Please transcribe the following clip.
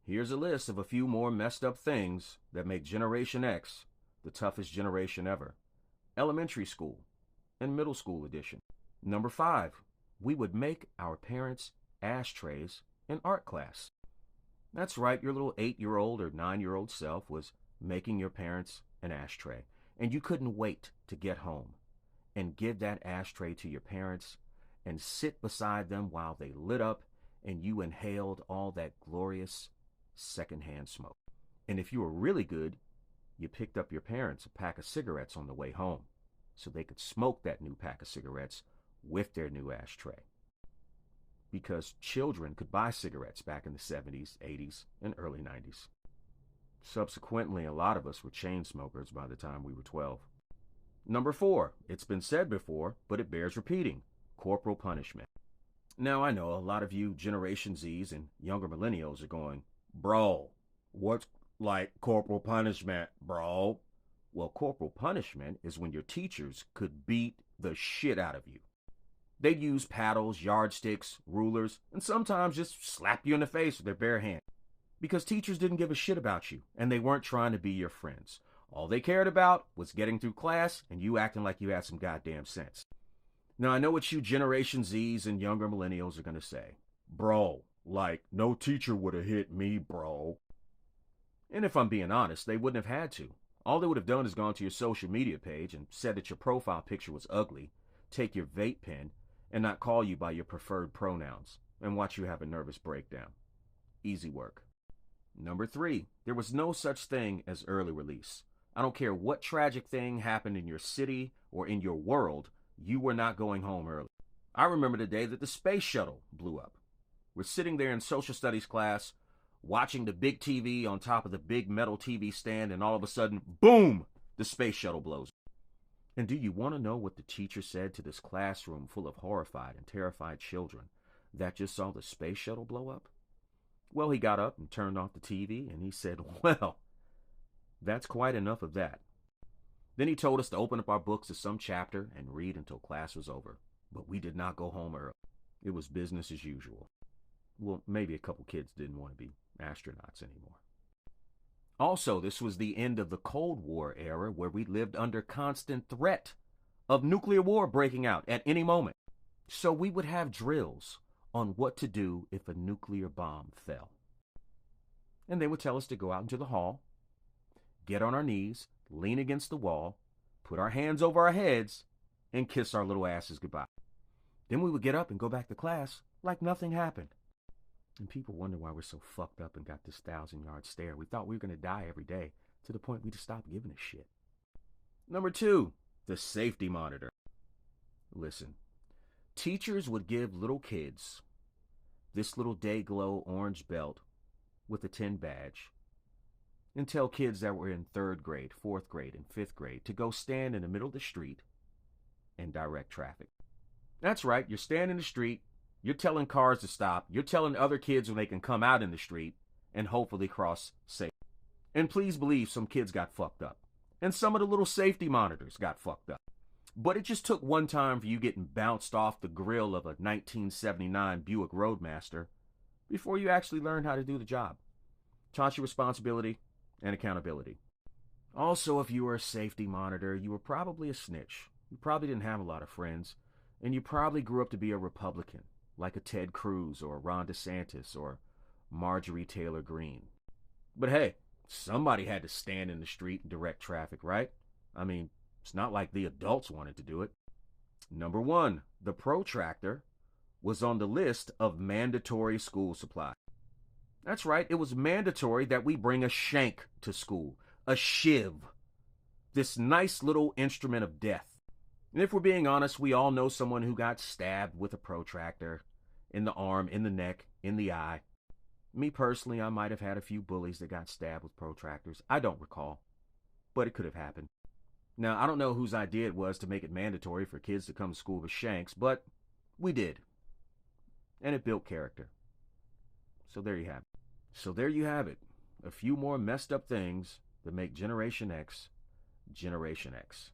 Here's a list of a few more messed up things that make Generation X the toughest generation ever. Elementary school and middle school edition. Number 5, we would make our parents ashtrays in art class. That's right, your little 8-year-old or 9-year-old self was making your parents an ashtray, and you couldn't wait to get home and give that ashtray to your parents and sit beside them while they lit up and you inhaled all that glorious secondhand smoke. And if you were really good, you picked up your parents a pack of cigarettes on the way home so they could smoke that new pack of cigarettes with their new ashtray. Because children could buy cigarettes back in the 70s, 80s, and early 90s. Subsequently, a lot of us were chain smokers by the time we were 12. Number 4, it's been said before, but it bears repeating, corporal punishment. Now, I know a lot of you Generation Zs and younger millennials are going, bro, what's like corporal punishment, bro? Well, corporal punishment is when your teachers could beat the shit out of you. They'd use paddles, yardsticks, rulers, and sometimes just slap you in the face with their bare hand. Because teachers didn't give a shit about you, and they weren't trying to be your friends. All they cared about was getting through class and you acting like you had some goddamn sense. Now, I know what you Generation Zs and younger millennials are going to say. Bro, like, no teacher would have hit me, bro. And if I'm being honest, they wouldn't have had to. All they would have done is gone to your social media page and said that your profile picture was ugly, take your vape pen, and not call you by your preferred pronouns, and watch you have a nervous breakdown. Easy work. Number 3, there was no such thing as early release. I don't care what tragic thing happened in your city or in your world, you were not going home early. I remember the day that the space shuttle blew up. We're sitting there in social studies class, watching the big TV on top of the big metal TV stand, and all of a sudden, boom, the space shuttle blows up. And do you want to know what the teacher said to this classroom full of horrified and terrified children that just saw the space shuttle blow up? Well, he got up and turned off the TV, and he said, well, that's quite enough of that. Then he told us to open up our books to some chapter and read until class was over. But we did not go home early. It was business as usual. Well, maybe a couple kids didn't want to be astronauts anymore. Also, this was the end of the Cold War era where we lived under constant threat of nuclear war breaking out at any moment. So we would have drills on what to do if a nuclear bomb fell. And they would tell us to go out into the hall, get on our knees, lean against the wall, put our hands over our heads, and kiss our little asses goodbye. Then we would get up and go back to class like nothing happened. And people wonder why we're so fucked up and got this 1,000-yard stare. We thought we were going to die every day to the point we just stopped giving a shit. Number 2, the safety monitor. Listen, teachers would give little kids this little day-glow orange belt with a tin badge and tell kids that were in 3rd grade, 4th grade, and 5th grade to go stand in the middle of the street and direct traffic. That's right, you're standing in the street, you're telling cars to stop, you're telling other kids when they can come out in the street and hopefully cross safe. And please believe some kids got fucked up. And some of the little safety monitors got fucked up. But it just took one time for you getting bounced off the grill of a 1979 Buick Roadmaster before you actually learned how to do the job. Taught you responsibility and accountability. Also, if you were a safety monitor, you were probably a snitch. You probably didn't have a lot of friends, and you probably grew up to be a Republican, like a Ted Cruz or Ron DeSantis or Marjorie Taylor Greene. But hey, somebody had to stand in the street and direct traffic, right? I mean, it's not like the adults wanted to do it. Number 1, the protractor was on the list of mandatory school supplies. That's right, it was mandatory that we bring a shank to school, a shiv, this nice little instrument of death. And if we're being honest, we all know someone who got stabbed with a protractor in the arm, in the neck, in the eye. Me personally, I might have had a few bullies that got stabbed with protractors. I don't recall, but it could have happened. Now, I don't know whose idea it was to make it mandatory for kids to come to school with shanks, but we did. And it built character. So there you have it. So there you have it. A few more messed up things that make Generation X, Generation X.